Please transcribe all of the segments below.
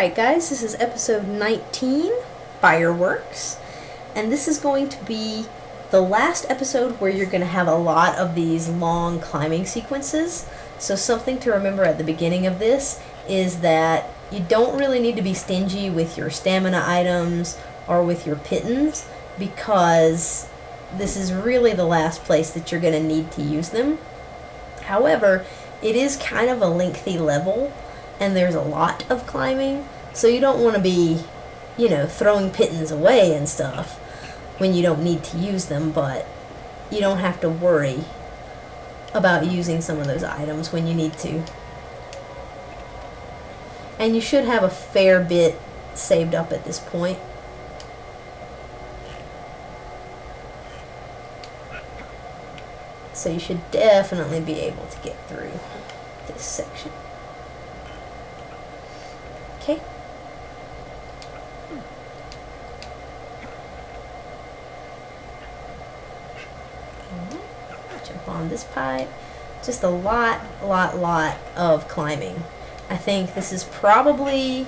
Alright guys, this is episode 19, Fireworks, and this is going to be the last episode where you're going to have a lot of these long climbing sequences. So something to remember at the beginning of this is that you don't really need to be stingy with your stamina items or with your pittons, because this is really the last place that you're going to need to use them. However, it is kind of a lengthy level, and there's a lot of climbing, so you don't want to be, throwing pittons away and stuff when you don't need to use them, but you don't have to worry about using some of those items when you need to. And you should have a fair bit saved up at this point. So you should definitely be able to get through this section. Okay. Jump on this pipe. Just a lot of climbing. I think this is probably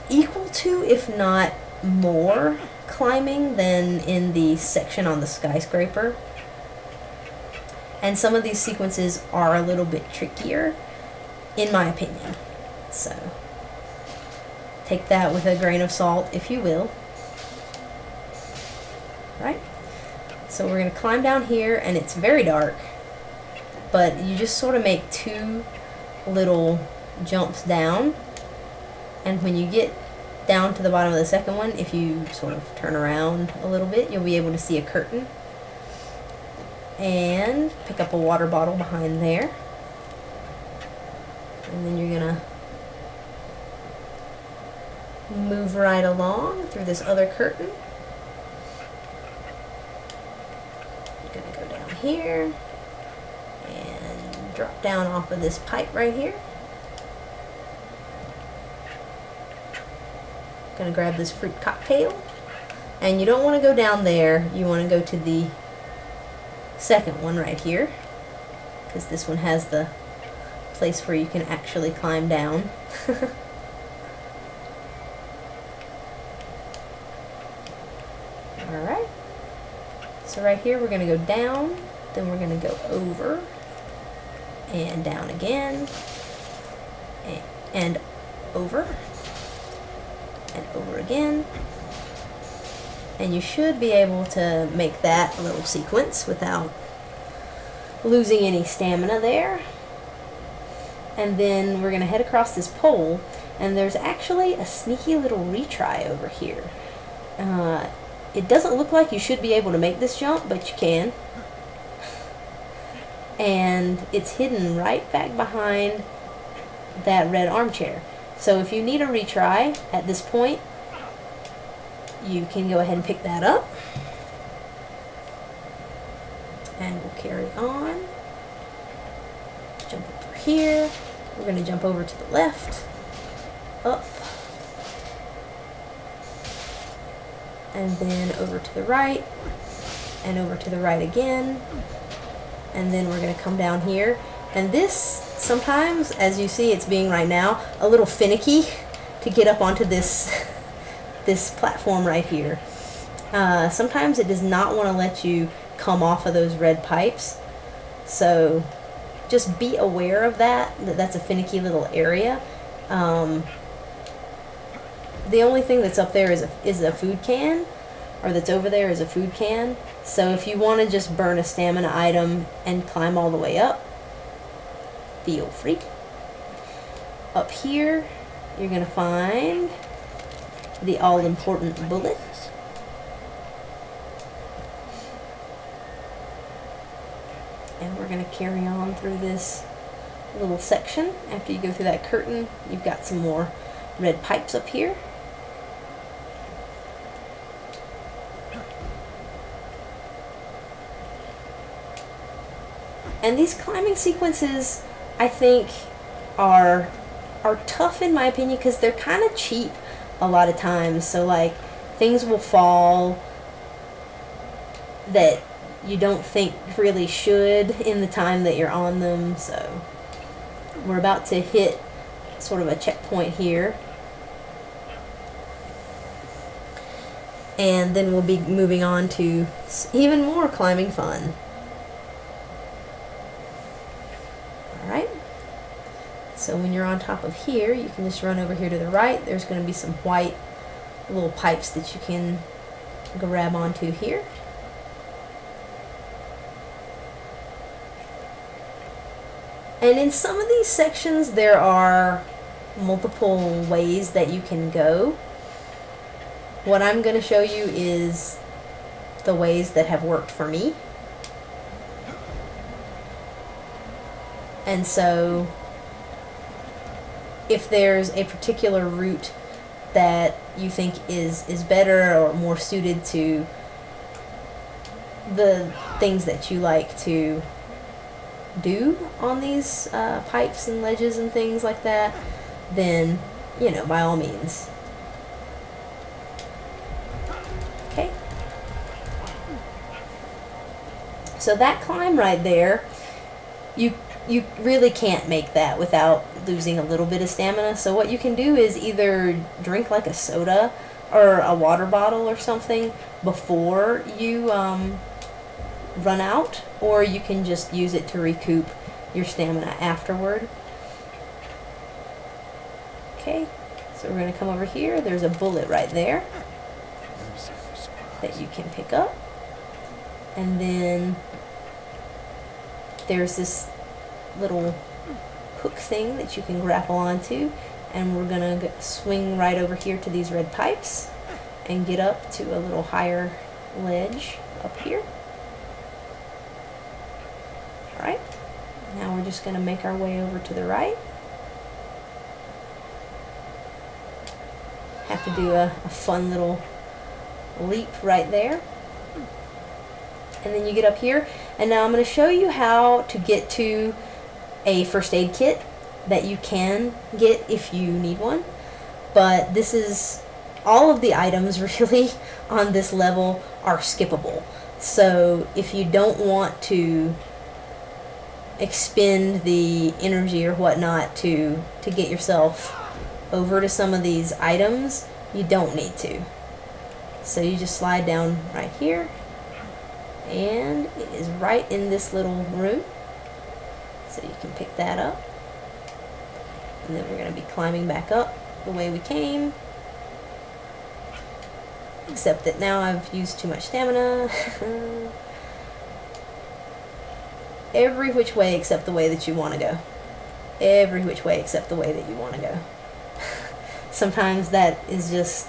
equal to, if not more, climbing than in the section on the skyscraper. And some of these sequences are a little bit trickier, in my opinion. So take that with a grain of salt, if you will. Right? So we're going to climb down here, and it's very dark, but you just sort of make two little jumps down, and when you get down to the bottom of the second one, if you sort of turn around a little bit, you'll be able to see a curtain, and pick up a water bottle behind there. And then you're going to move right along through this other curtain. You're going to go down here and drop down off of this pipe right here. Going to grab this fruit cocktail. And you don't want to go down there. You want to go to the second one right here, because this one has the place where you can actually climb down. Alright, so right here we're going to go down, then we're going to go over and down again, and over and over again, and you should be able to make that little sequence without losing any stamina there. And then we're going to head across this pole, and there's actually a sneaky little retry over here. It doesn't look like you should be able to make this jump, but you can. And it's hidden right back behind that red armchair. So if you need a retry at this point, you can go ahead and pick that up. And we'll carry on. Jump over here. We're going to jump over to the left, up, and then over to the right, and over to the right again, and then we're going to come down here. And this, sometimes, as you see it's being right now, a little finicky to get up onto this platform right here. Sometimes it does not want to let you come off of those red pipes, so just be aware of that that's a finicky little area. The only thing that's up there is a food can, or that's over there is a food can. So if you want to just burn a stamina item and climb all the way up, feel free. Up here, you're going to find the all-important bullet. And we're going to carry on through this little section. After you go through that curtain, you've got some more red pipes up here. And these climbing sequences, I think, are tough in my opinion, because they're kind of cheap a lot of times. So like, things will fall that you don't think really should in the time that you're on them. So we're about to hit sort of a checkpoint here. And then we'll be moving on to even more climbing fun. Alright. So when you're on top of here, you can just run over here to the right. There's going to be some white little pipes that you can grab onto here. And in some of these sections there are multiple ways that you can go. What I'm going to show you is the ways that have worked for me. And so if there's a particular route that you think is better or more suited to the things that you like to do on these pipes and ledges and things like that, then, you know, by all means. Okay. So that climb right there, you really can't make that without losing a little bit of stamina. So what you can do is either drink like a soda or a water bottle or something before you run out, or you can just use it to recoup your stamina afterward. Okay, so we're going to come over here. There's a bullet right there that you can pick up, and then there's this little hook thing that you can grapple onto, and we're going to swing right over here to these red pipes and get up to a little higher ledge up here. Alright, now we're just going to make our way over to the right. Have to do a fun little leap right there. And then you get up here, and now I'm going to show you how to get to a first aid kit that you can get if you need one. But this is, all of the items really on this level are skippable. So if you don't want to expend the energy or whatnot to get yourself over to some of these items, you don't need to. So you just slide down right here, and it is right in this little room, so you can pick that up. And then we're going to be climbing back up the way we came, except that now I've used too much stamina. Every which way except the way that you want to go. Every which way except the way that you want to go. Sometimes that is just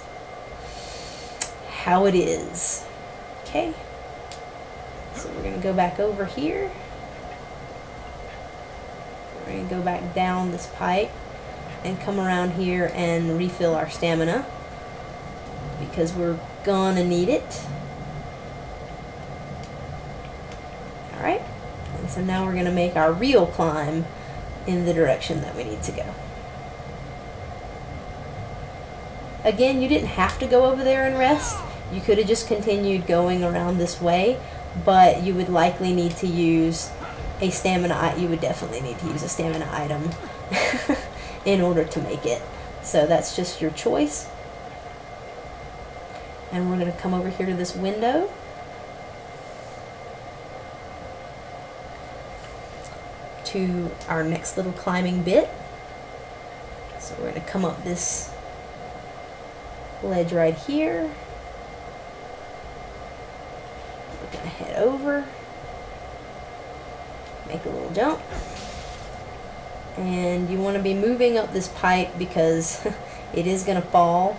how it is. Okay, so we're going to go back over here. We're going to go back down this pipe and come around here and refill our stamina, because we're gonna need it. Alright, and so now we're going to make our real climb in the direction that we need to go. Again, you didn't have to go over there and rest. You could have just continued going around this way, but you would likely need to use a stamina. You would definitely need to use a stamina item in order to make it. So that's just your choice. And we're going to come over here to this window. To our next little climbing bit. So we're going to come up this ledge right here. We're going to head over, make a little jump, and you want to be moving up this pipe because it is going to fall,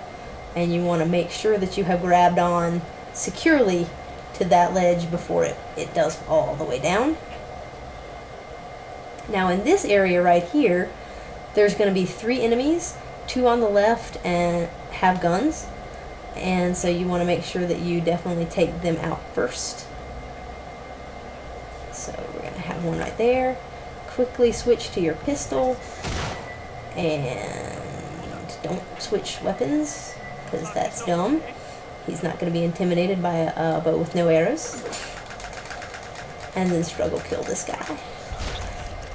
and you want to make sure that you have grabbed on securely to that ledge before it does fall all the way down. Now in this area right here, there's going to be 3 enemies, 2 on the left and have guns, and so you want to make sure that you definitely take them out first. So we're going to have one right there. Quickly switch to your pistol, and don't switch weapons because that's dumb. He's not going to be intimidated by a bow with no arrows. And then struggle kill this guy.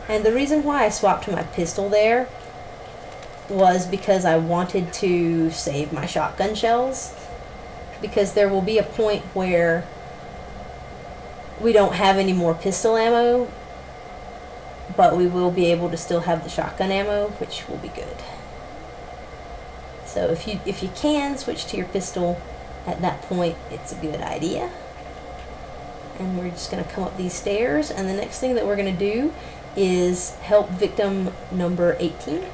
And the reason why I swapped to my pistol there was because I wanted to save my shotgun shells, because there will be a point where we don't have any more pistol ammo, but we will be able to still have the shotgun ammo, which will be good. So if you can switch to your pistol at that point, it's a good idea. And we're just going to come up these stairs, and the next thing that we're going to do is help victim number 18.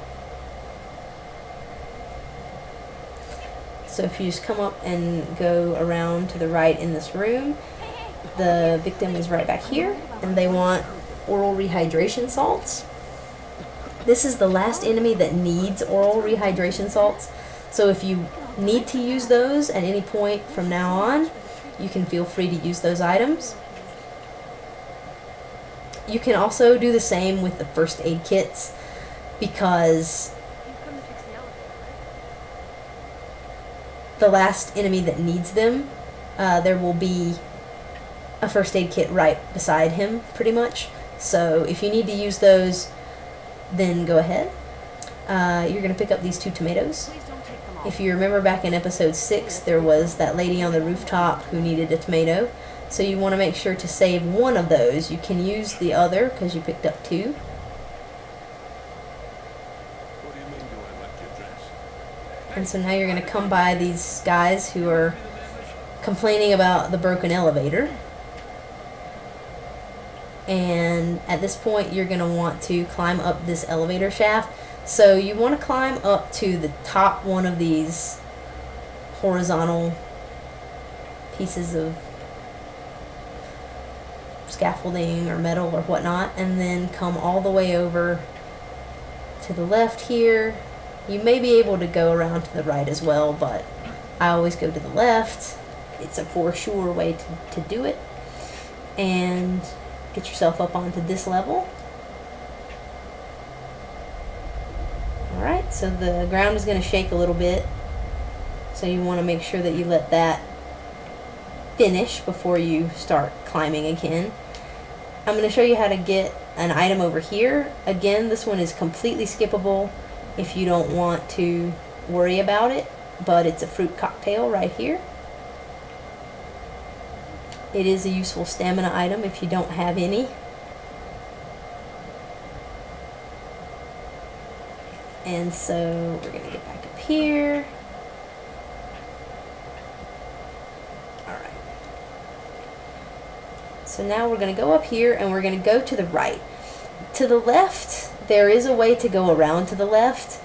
So if you just come up and go around to the right in this room, the victim is right back here, and they want oral rehydration salts. This is the last enemy that needs oral rehydration salts, so if you need to use those at any point from now on, you can feel free to use those items. You can also do the same with the first aid kits, because the last enemy that needs them, there will be a first aid kit right beside him, pretty much. So if you need to use those, then go ahead. You're going to pick up these 2 tomatoes. If you remember back in episode 6, there was that lady on the rooftop who needed a tomato. So you want to make sure to save one of those. You can use the other because you picked up 2. And so now you're going to come by these guys who are complaining about the broken elevator. And at this point, you're going to want to climb up this elevator shaft. So you want to climb up to the top one of these horizontal pieces of scaffolding or metal or whatnot, and then come all the way over to the left here. You may be able to go around to the right as well, but I always go to the left. It's a for sure way to do it. And get yourself up onto this level. Alright, so the ground is going to shake a little bit, so you want to make sure that you let that finish before you start climbing again. I'm going to show you how to get an item over here. Again, this one is completely skippable if you don't want to worry about it, but it's a fruit cocktail right here. It is a useful stamina item if you don't have any. And so we're going to get back up here. Alright. So now we're going to go up here and we're going to go to the right. To the left, there is a way to go around to the left,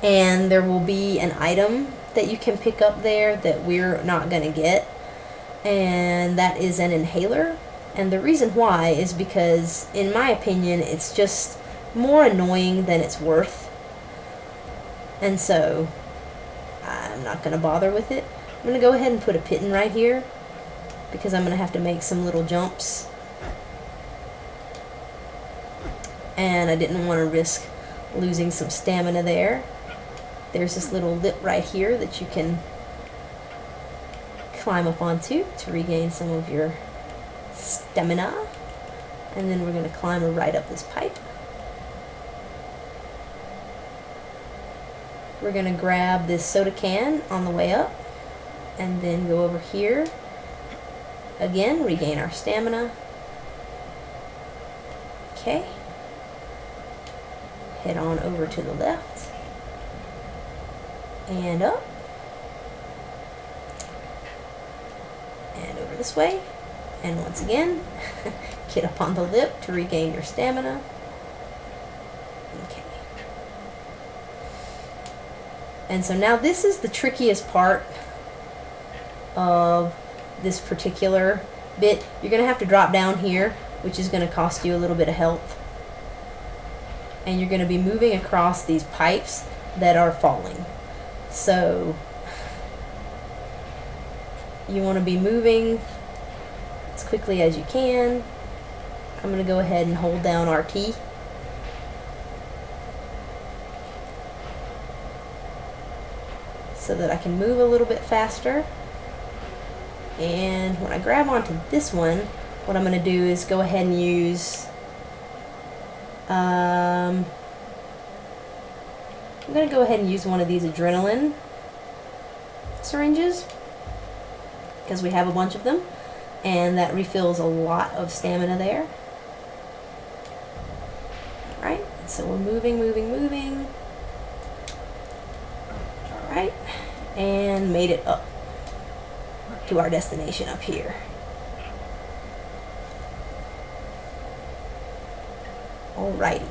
and there will be an item that you can pick up there that we're not going to get. And that is an inhaler. And the reason why is because, in my opinion, it's just more annoying than it's worth. And so I'm not going to bother with it. I'm going to go ahead and put a piton right here, because I'm going to have to make some little jumps. And I didn't want to risk losing some stamina there. There's this little lip right here that you can climb up onto to regain some of your stamina. And then we're going to climb right up this pipe. We're going to grab this soda can on the way up, and then go over here. Again, regain our stamina. Okay. Head on over to the left. And up. And over this way. And once again, get up on the lip to regain your stamina. Okay. And so now this is the trickiest part of this particular bit. You're going to have to drop down here, which is going to cost you a little bit of health. And you're going to be moving across these pipes that are falling. So you want to be moving as quickly as you can. I'm going to go ahead and hold down RT. So that I can move a little bit faster. And when I grab onto this one, what I'm going to do is go ahead and use I'm going to go ahead and use one of these adrenaline syringes because we have a bunch of them, and that refills a lot of stamina there. Alright, so we're moving. Alright, and made it up to our destination up here. Alrighty.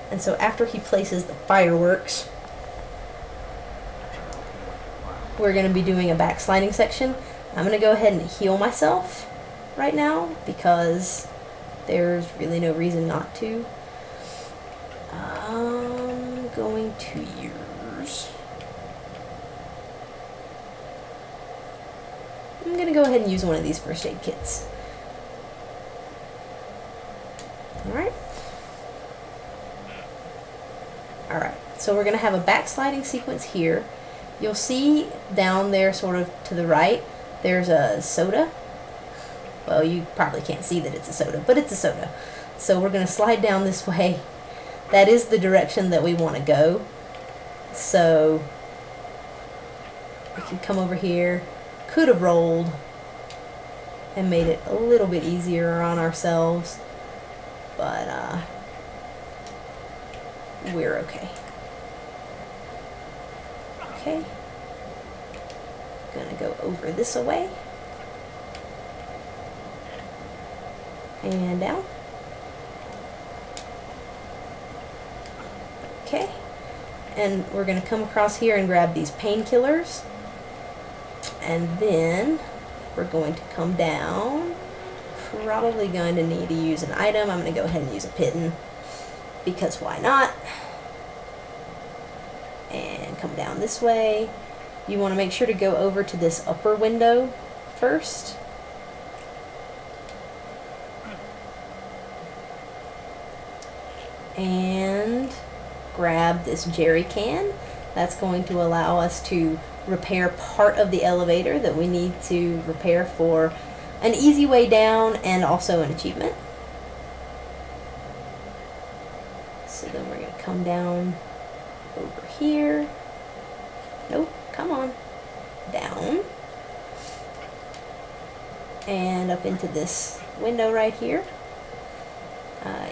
And so after he places the fireworks, we're going to be doing a backsliding section. I'm going to go ahead and heal myself right now because there's really no reason not to. I'm going to use... I'm going to go ahead and use one of these first aid kits. Alright. Alright, so we're going to have a backsliding sequence here. You'll see down there sort of to the right, there's a soda. Well, you probably can't see that it's a soda, but it's a soda. So we're going to slide down this way. That is the direction that we want to go. So we can come over here. Could have rolled and made it a little bit easier on ourselves, but we're okay. Okay. Gonna go over this way. And down. Okay. And we're gonna come across here and grab these painkillers. And then we're going to come down. Probably going to need to use an item. I'm going to go ahead and use a piton because why not? And come down this way. You want to make sure to go over to this upper window first. And grab this jerry can. That's going to allow us to repair part of the elevator that we need to repair for an easy way down and also an achievement. So then we're going to come down over here. Nope, come on. Down. And up into this window right here.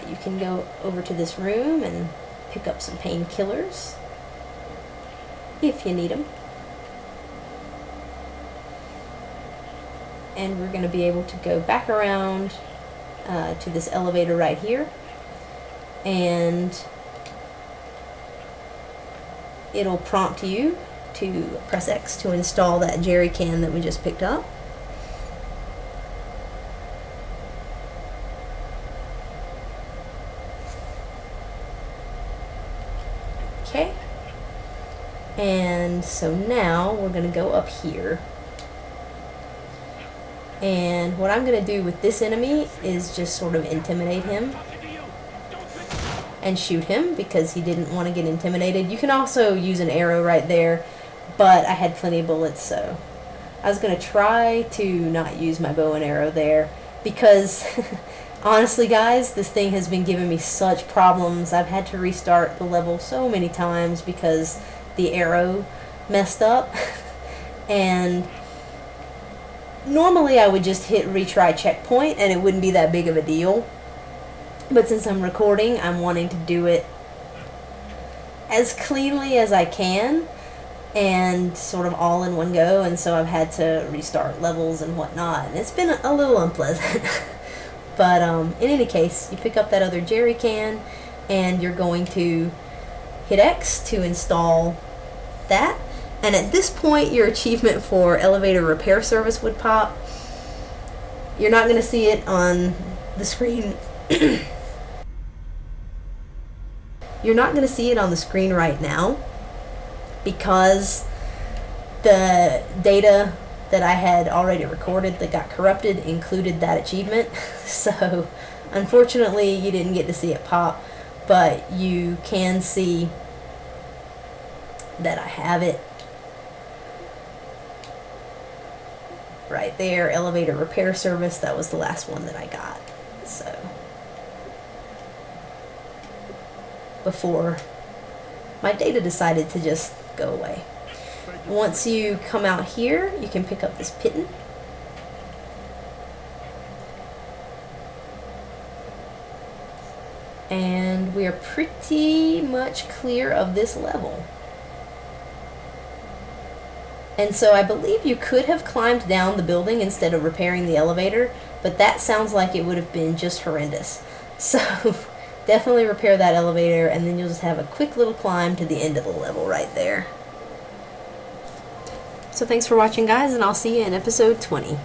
You can go over to this room and pick up some painkillers if you need them. And we're going to be able to go back around to this elevator right here, and it'll prompt you to press X to install that jerry can that we just picked up. Okay, and so now we're going to go up here. And what I'm going to do with this enemy is just sort of intimidate him and shoot him because he didn't want to get intimidated. You can also use an arrow right there, but I had plenty of bullets, so I was going to try to not use my bow and arrow there because honestly guys, this thing has been giving me such problems. I've had to restart the level so many times because the arrow messed up. And normally I would just hit retry checkpoint and it wouldn't be that big of a deal. But since I'm recording, I'm wanting to do it as cleanly as I can and sort of all in one go, and so I've had to restart levels and whatnot, and it's been a little unpleasant. But in any case, you pick up that other jerry can and you're going to hit X to install that. And at this point, your achievement for elevator repair service would pop. You're not going to see it on the screen. You're not going to see it on the screen right now because the data that I had already recorded that got corrupted included that achievement. So unfortunately, you didn't get to see it pop, but you can see that I have it. Right there, elevator repair service, that was the last one that I got. So before my data decided to just go away. Once you come out here, you can pick up this piton. And we are pretty much clear of this level. And so I believe you could have climbed down the building instead of repairing the elevator, but that sounds like it would have been just horrendous. So definitely repair that elevator, and then you'll just have a quick little climb to the end of the level right there. So thanks for watching, guys, and I'll see you in episode 20.